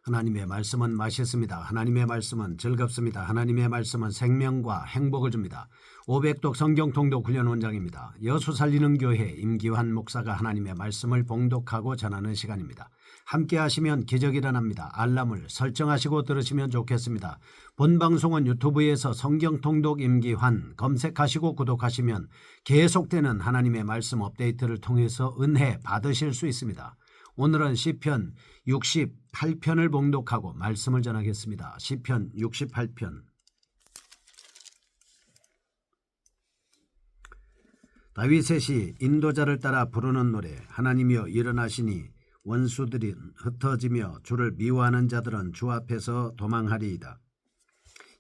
하나님의 말씀은 맛있습니다. 하나님의 말씀은 즐겁습니다. 하나님의 말씀은 생명과 행복을 줍니다. 500독 성경 통독 훈련 원장입니다. 여수 살리는 교회 임기환 목사가 하나님의 말씀을 봉독하고 전하는 시간입니다. 함께 하시면 기적이 일어납니다. 알람을 설정하시고 들으시면 좋겠습니다. 본 방송은 유튜브에서 성경 통독 임기환 검색하시고 구독하시면 계속되는 하나님의 말씀 업데이트를 통해서 은혜 받으실 수 있습니다. 오늘은 시편 68편을 봉독하고 말씀을 전하겠습니다. 시편 68편. 다윗의 인도자를 따라 부르는 노래. 하나님이여 일어나시니 원수들이 흩어지며 주를 미워하는 자들은 주 앞에서 도망하리이다.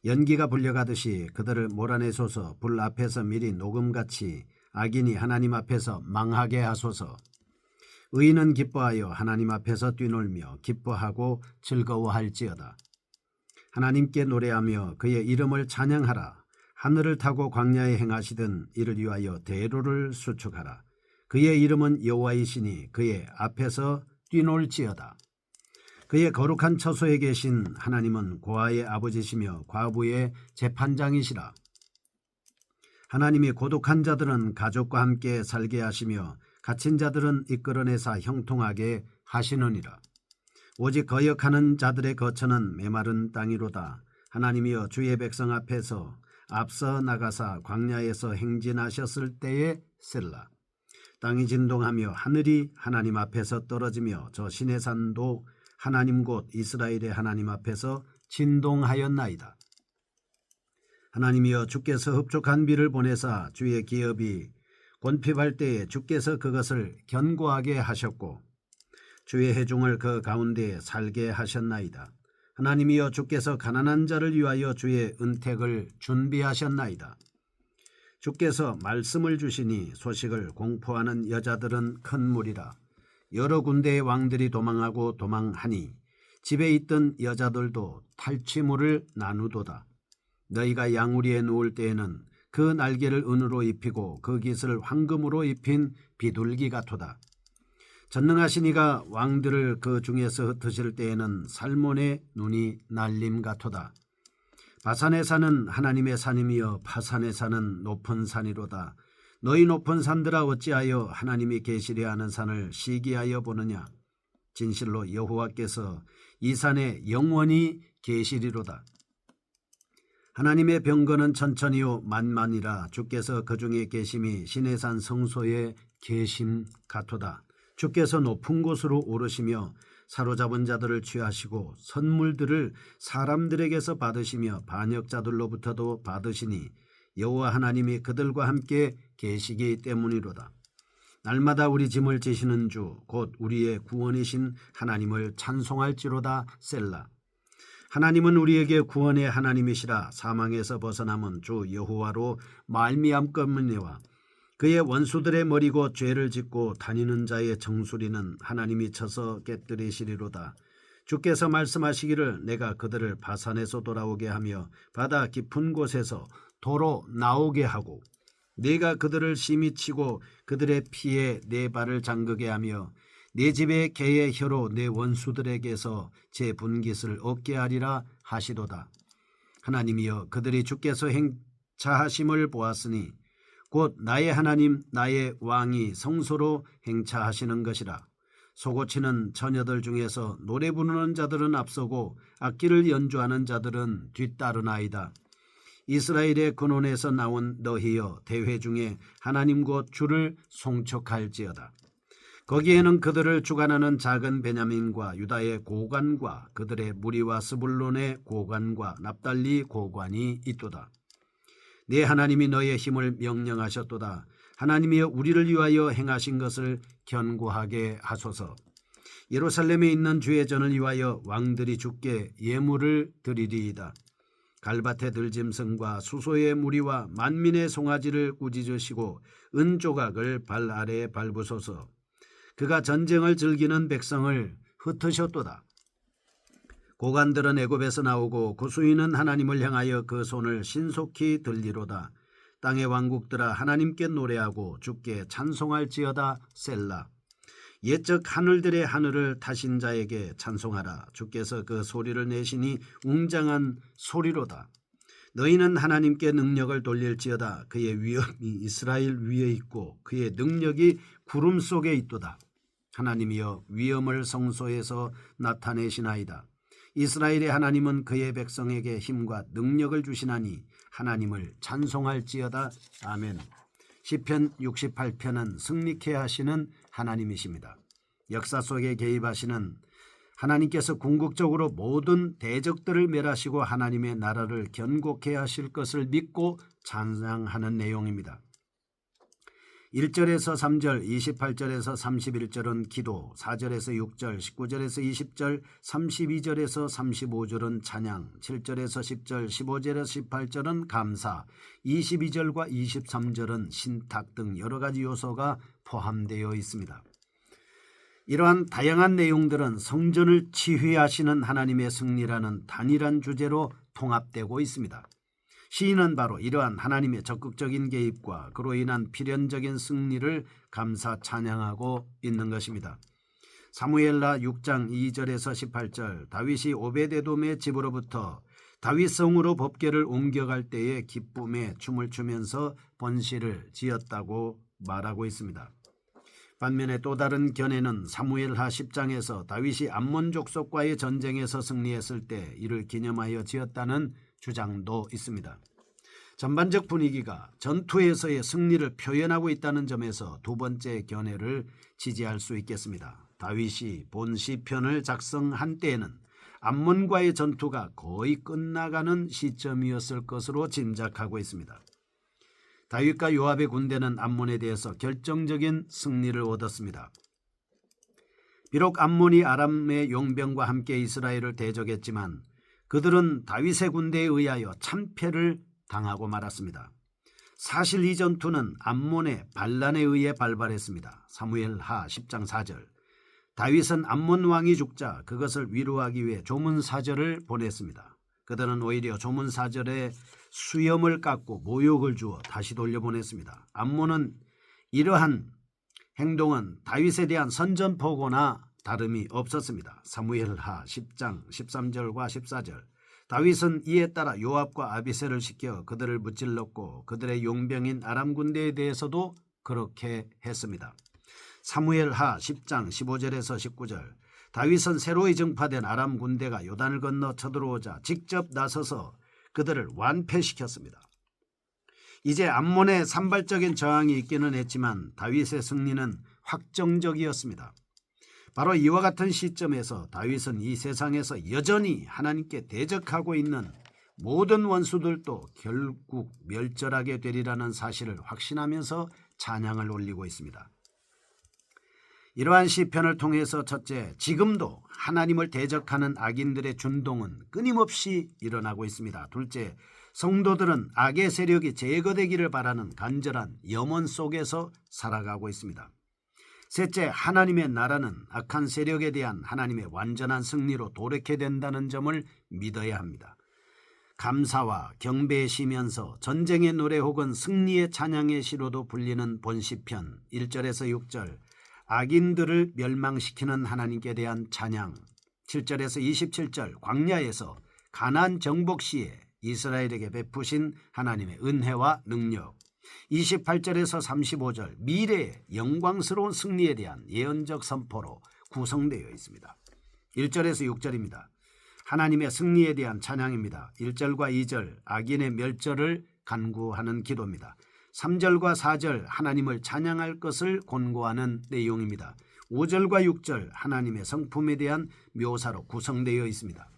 연기가 불려가듯이 그들을 몰아내소서. 불 앞에서 미리 녹음같이 악인이 하나님 앞에서 망하게 하소서. 의인은 기뻐하여 하나님 앞에서 뛰놀며 기뻐하고 즐거워할지어다. 하나님께 노래하며 그의 이름을 찬양하라. 하늘을 타고 광야에 행하시던 이를 위하여 대로를 수축하라. 그의 이름은 여호와이시니 그의 앞에서 뛰놀지어다. 그의 거룩한 처소에 계신 하나님은 고아의 아버지시며 과부의 재판장이시라. 하나님이 고독한 자들은 가족과 함께 살게 하시며 갇힌 자들은 이끌어내사 형통하게 하시느니라. 오직 거역하는 자들의 거처는 메마른 땅이로다. 하나님이여 주의 백성 앞에서 앞서 나가사 광야에서 행진하셨을 때에 셀라. 땅이 진동하며 하늘이 하나님 앞에서 떨어지며 저 시내산도 하나님 곧 이스라엘의 하나님 앞에서 진동하였나이다. 하나님이여 주께서 흡족한 비를 보내사 주의 기업이 곤핍할 때에 주께서 그것을 견고하게 하셨고 주의 회중을 그 가운데에 살게 하셨나이다. 하나님이여 주께서 가난한 자를 위하여 주의 은택을 준비하셨나이다. 주께서 말씀을 주시니 소식을 공포하는 여자들은 큰 무리라. 여러 군데의 왕들이 도망하고 도망하니 집에 있던 여자들도 탈취물을 나누도다. 너희가 양우리에 누울 때에는 그 날개를 은으로 입히고 그 깃을 황금으로 입힌 비둘기 같도다. 전능하신 이가 왕들을 그 중에서 흩으실 때에는 살몬의 눈이 날림 같도다. 바산의 산은 하나님의 산이며 파산의 산은 높은 산이로다. 너희 높은 산들아 어찌하여 하나님이 계시려 하는 산을 시기하여 보느냐. 진실로 여호와께서 이 산에 영원히 계시리로다. 하나님의 병거는 천천히요 만만이라. 주께서 그 중에 계심이 시내산 성소에 계심 같도다. 주께서 높은 곳으로 오르시며 사로잡은 자들을 취하시고 선물들을 사람들에게서 받으시며 반역자들로부터도 받으시니 여호와 하나님이 그들과 함께 계시기 때문이로다. 날마다 우리 짐을 지시는 주 곧 우리의 구원이신 하나님을 찬송할지로다. 셀라. 하나님은 우리에게 구원의 하나님이시라. 사망에서 벗어남은 주 여호와로 말미암거니와 그의 원수들의 머리고 죄를 짓고 다니는 자의 정수리는 하나님이 쳐서 깨뜨리시리로다. 주께서 말씀하시기를 내가 그들을 바산에서 돌아오게 하며 바다 깊은 곳에서 도로 나오게 하고 내가 그들을 심히 치고 그들의 피에 내 발을 잠그게 하며 내 집의 개의 혀로 내 원수들에게서 제 분깃을 얻게 하리라 하시도다. 하나님이여 그들이 주께서 행차하심을 보았으니 곧 나의 하나님 나의 왕이 성소로 행차하시는 것이라. 소고치는 처녀들 중에서 노래 부르는 자들은 앞서고 악기를 연주하는 자들은 뒤따르나이다. 이스라엘의 근원에서 나온 너희여 대회 중에 하나님 곧 주를 송축할지어다. 거기에는 그들을 주관하는 작은 베냐민과 유다의 고관과 그들의 무리와 스불론의 고관과 납달리 고관이 있도다. 네 하나님이 너의 힘을 명령하셨도다. 하나님이여 우리를 위하여 행하신 것을 견고하게 하소서. 예루살렘에 있는 주의 전을 위하여 왕들이 주께 예물을 드리리이다. 갈밭의 들짐승과 수소의 무리와 만민의 송아지를 꾸짖으시고 은조각을 발 아래에 밟으소서. 그가 전쟁을 즐기는 백성을 흩으셨도다. 고관들은 애굽에서 나오고 구수인은 하나님을 향하여 그 손을 신속히 들리로다. 땅의 왕국들아 하나님께 노래하고 주께 찬송할지어다. 셀라. 옛적 하늘들의 하늘을 타신 자에게 찬송하라. 주께서 그 소리를 내시니 웅장한 소리로다. 너희는 하나님께 능력을 돌릴지어다. 그의 위엄이 이스라엘 위에 있고 그의 능력이 구름 속에 있도다. 하나님이여 위엄을 성소에서 나타내시나이다. 이스라엘의 하나님은 그의 백성에게 힘과 능력을 주시나니 하나님을 찬송할지어다. 아멘. 시편 68편은 승리케 하시는 하나님이십니다. 역사 속에 개입하시는 하나님께서 궁극적으로 모든 대적들을 멸하시고 하나님의 나라를 견고케 하실 것을 믿고 찬양하는 내용입니다. 1절에서 3절, 28절에서 31절은 기도, 4절에서 6절, 19절에서 20절, 32절에서 35절은 찬양, 7절에서 10절, 15절에서 18절은 감사, 22절과 23절은 신탁 등 여러 가지 요소가 포함되어 있습니다. 이러한 다양한 내용들은 성전을 치휘하시는 하나님의 승리라는 단일한 주제로 통합되고 있습니다. 시인은 바로 이러한 하나님의 적극적인 개입과 그로 인한 필연적인 승리를 감사 찬양하고 있는 것입니다. 사무엘하 6장 2절에서 18절, 다윗이 오베데돔의 집으로부터 다윗성으로 법궤를 옮겨갈 때에 기쁨에 춤을 추면서 번시를 지었다고 말하고 있습니다. 반면에 또 다른 견해는 사무엘하 10장에서 다윗이 암몬 족속과의 전쟁에서 승리했을 때 이를 기념하여 지었다는 주장도 있습니다. 전반적 분위기가 전투에서의 승리를 표현하고 있다는 점에서 두 번째 견해를 지지할 수 있겠습니다. 다윗이 본 시편을 작성한 때에는 암몬과의 전투가 거의 끝나가는 시점이었을 것으로 짐작하고 있습니다. 다윗과 요압의 군대는 암몬에 대해서 결정적인 승리를 얻었습니다. 비록 암몬이 아람의 용병과 함께 이스라엘을 대적했지만 그들은 다윗의 군대에 의하여 참패를 당하고 말았습니다. 사실 이 전투는 암몬의 반란에 의해 발발했습니다. 사무엘하 10장 4절. 다윗은 암몬 왕이 죽자 그것을 위로하기 위해 조문사절을 보냈습니다. 그들은 오히려 조문사절에 수염을 깎고 모욕을 주어 다시 돌려보냈습니다. 암몬은 이러한 행동은 다윗에 대한 선전포고나 다름이 없었습니다. 사무엘하 10장 13절과 14절. 다윗은 이에 따라 요압과 아비새를 시켜 그들을 무찔렀고 그들의 용병인 아람 군대에 대해서도 그렇게 했습니다. 사무엘하 10장 15절에서 19절. 다윗은 새로이 증파된 아람 군대가 요단을 건너 쳐들어오자 직접 나서서 그들을 완패시켰습니다. 이제 암몬의 산발적인 저항이 있기는 했지만 다윗의 승리는 확정적이었습니다. 바로 이와 같은 시점에서 다윗은 이 세상에서 여전히 하나님께 대적하고 있는 모든 원수들도 결국 멸절하게 되리라는 사실을 확신하면서 찬양을 올리고 있습니다. 이러한 시편을 통해서 첫째, 지금도 하나님을 대적하는 악인들의 준동은 끊임없이 일어나고 있습니다. 둘째, 성도들은 악의 세력이 제거되기를 바라는 간절한 염원 속에서 살아가고 있습니다. 셋째, 하나님의 나라는 악한 세력에 대한 하나님의 완전한 승리로 도래케 된다는 점을 믿어야 합니다. 감사와 경배의 시면서 전쟁의 노래 혹은 승리의 찬양의 시로도 불리는 본시편 1절에서 6절, 악인들을 멸망시키는 하나님께 대한 찬양, 7절에서 27절, 광야에서 가나안 정복 시에 이스라엘에게 베푸신 하나님의 은혜와 능력, 28절에서 35절, 미래의 영광스러운 승리에 대한 예언적 선포로 구성되어 있습니다. 1절에서 6절입니다. 하나님의 승리에 대한 찬양입니다. 1절과 2절, 악인의 멸절을 간구하는 기도입니다. 3절과 4절, 하나님을 찬양할 것을 권고하는 내용입니다. 5절과 6절, 하나님의 성품에 대한 묘사로 구성되어 있습니다.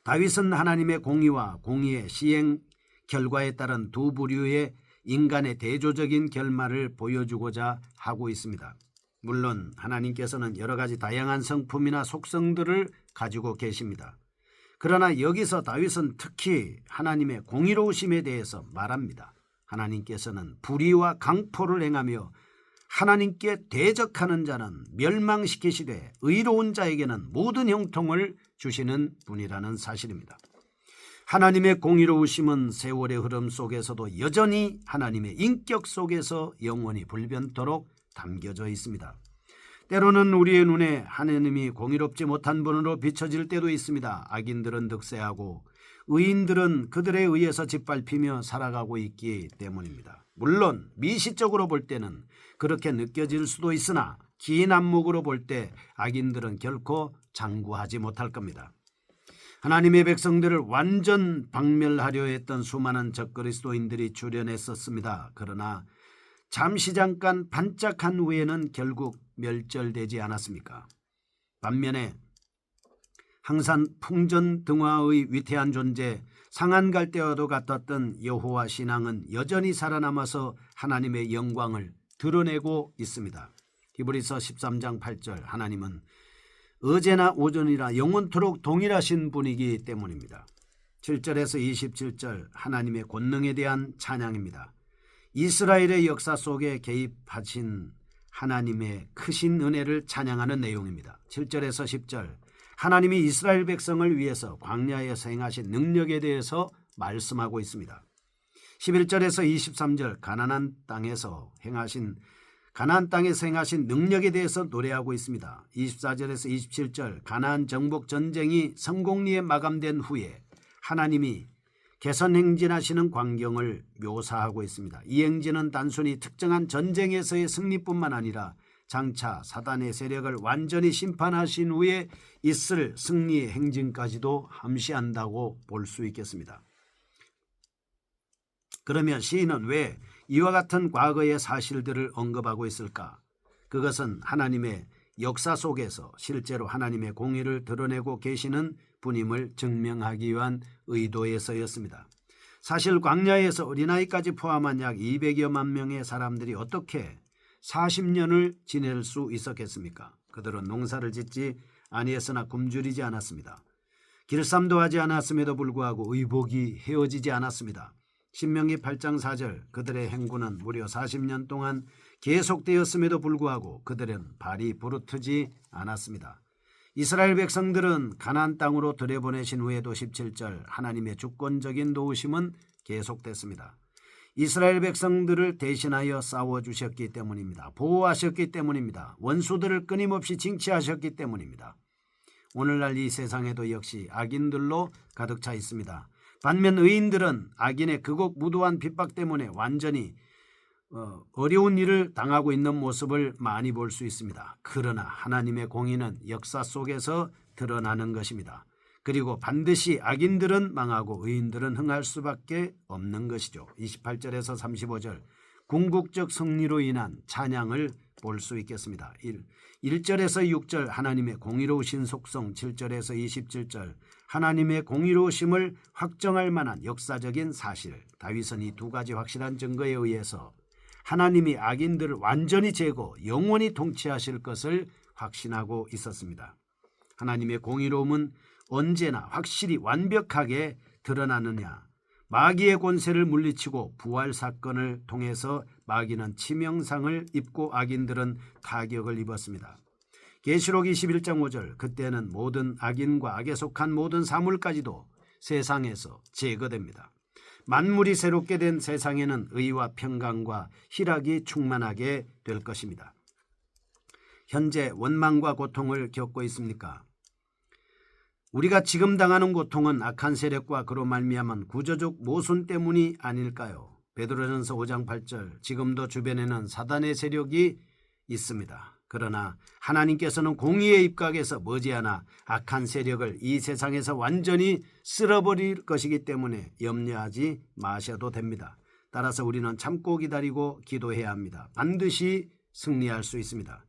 다윗은 하나님의 공의와 공의의 시행 결과에 따른 두 부류의 인간의 대조적인 결말을 보여주고자 하고 있습니다. 물론 하나님께서는 여러 가지 다양한 성품이나 속성들을 가지고 계십니다. 그러나 여기서 다윗은 특히 하나님의 공의로우심에 대해서 말합니다. 하나님께서는 불의와 강포를 행하며 하나님께 대적하는 자는 멸망시키시되 의로운 자에게는 모든 형통을 주시는 분이라는 사실입니다. 하나님의 공의로우심은 세월의 흐름 속에서도 여전히 하나님의 인격 속에서 영원히 불변토록 담겨져 있습니다. 때로는 우리의 눈에 하나님이 공의롭지 못한 분으로 비춰질 때도 있습니다. 악인들은 득세하고 의인들은 그들에 의해서 짓밟히며 살아가고 있기 때문입니다. 물론 미시적으로 볼 때는 그렇게 느껴질 수도 있으나 긴 안목으로 볼 때 악인들은 결코 장구하지 못할 겁니다. 하나님의 백성들을 완전 박멸하려 했던 수많은 적그리스도인들이 출현했었습니다. 그러나 잠시 잠깐 반짝한 후에는 결국 멸절되지 않았습니까? 반면에 항상 풍전등화의 위태한 존재, 상한갈대와도 같았던 여호와 신앙은 여전히 살아남아서 하나님의 영광을 드러내고 있습니다. 히브리서 13장 8절, 하나님은 어제나 오전이라 영원토록 동일하신 분이기 때문입니다. 7절에서 27절, 하나님의 권능에 대한 찬양입니다. 이스라엘의 역사 속에 개입하신 하나님의 크신 은혜를 찬양하는 내용입니다. 7절에서 10절, 하나님이 이스라엘 백성을 위해서 광야에서 행하신 능력에 대해서 말씀하고 있습니다. 11절에서 23절, 가나안 땅에서 행하신 능력에 대해서 노래하고 있습니다. 24절에서 27절, 가나안 정복 전쟁이 성공리에 마감된 후에 하나님이 개선 행진하시는 광경을 묘사하고 있습니다. 이 행진은 단순히 특정한 전쟁에서의 승리뿐만 아니라 장차 사단의 세력을 완전히 심판하신 후에 있을 승리의 행진까지도 함시한다고 볼 수 있겠습니다. 그러면 시인은 왜 이와 같은 과거의 사실들을 언급하고 있을까? 그것은 하나님의 역사 속에서 실제로 하나님의 공의를 드러내고 계시는 분임을 증명하기 위한 의도에서였습니다. 사실 광야에서 어린아이까지 포함한 약 200여만 명의 사람들이 어떻게 40년을 지낼 수 있었겠습니까? 그들은 농사를 짓지 아니했으나 굶주리지 않았습니다. 길쌈도 하지 않았음에도 불구하고 의복이 헤어지지 않았습니다. 신명기 8장 4절, 그들의 행군은 무려 40년 동안 계속되었음에도 불구하고 그들은 발이 부르트지 않았습니다. 이스라엘 백성들은 가나안 땅으로 들여보내신 후에도 17절, 하나님의 주권적인 도우심은 계속됐습니다. 이스라엘 백성들을 대신하여 싸워주셨기 때문입니다. 보호하셨기 때문입니다. 원수들을 끊임없이 징치하셨기 때문입니다. 오늘날 이 세상에도 역시 악인들로 가득 차 있습니다. 반면 의인들은 악인의 극악무도한 핍박 때문에 완전히 어려운 일을 당하고 있는 모습을 많이 볼 수 있습니다. 그러나 하나님의 공의는 역사 속에서 드러나는 것입니다. 그리고 반드시 악인들은 망하고 의인들은 흥할 수밖에 없는 것이죠. 28절에서 35절, 궁극적 승리로 인한 찬양을 볼 수 있겠습니다. 1절에서 6절, 하나님의 공의로우신 속성. 7절에서 27절, 하나님의 공의로우심을 확정할 만한 역사적인 사실. 다윗은 이 두 가지 확실한 증거에 의해서 하나님이 악인들을 완전히 제거, 영원히 통치하실 것을 확신하고 있었습니다. 하나님의 공의로움은 언제나 확실히 완벽하게 드러나느냐? 마귀의 권세를 물리치고 부활 사건을 통해서 마귀는 치명상을 입고 악인들은 타격을 입었습니다. 계시록 21장 5절, 그때는 모든 악인과 악에 속한 모든 사물까지도 세상에서 제거됩니다. 만물이 새롭게 된 세상에는 의와 평강과 희락이 충만하게 될 것입니다. 현재 원망과 고통을 겪고 있습니까? 우리가 지금 당하는 고통은 악한 세력과 그로 말미암은 구조적 모순 때문이 아닐까요? 베드로전서 5장 8절, 지금도 주변에는 사단의 세력이 있습니다. 그러나 하나님께서는 공의의 입각에서 머지않아 악한 세력을 이 세상에서 완전히 쓸어버릴 것이기 때문에 염려하지 마셔도 됩니다. 따라서 우리는 참고 기다리고 기도해야 합니다. 반드시 승리할 수 있습니다.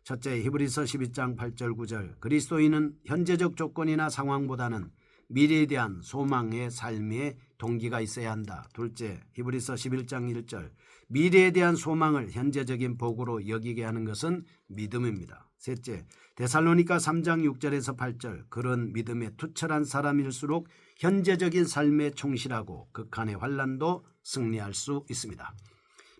첫째, 히브리서 12장 8절 9절, 그리스도인은 현재적 조건이나 상황보다는 미래에 대한 소망의 삶의 동기가 있어야 한다. 둘째, 히브리서 11장 1절, 미래에 대한 소망을 현재적인 복으로 여기게 하는 것은 믿음입니다. 셋째, 데살로니가 3장 6절에서 8절, 그런 믿음에 투철한 사람일수록 현재적인 삶에 충실하고 극한의 환난도 승리할 수 있습니다.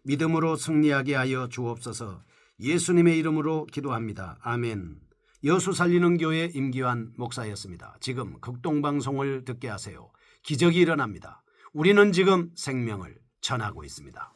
믿음으로 승리하게 하여 주옵소서. 예수님의 이름으로 기도합니다. 아멘. 여수 살리는 교회 임기환 목사였습니다. 지금 극동방송을 듣게 하세요. 기적이 일어납니다. 우리는 지금 생명을 전하고 있습니다.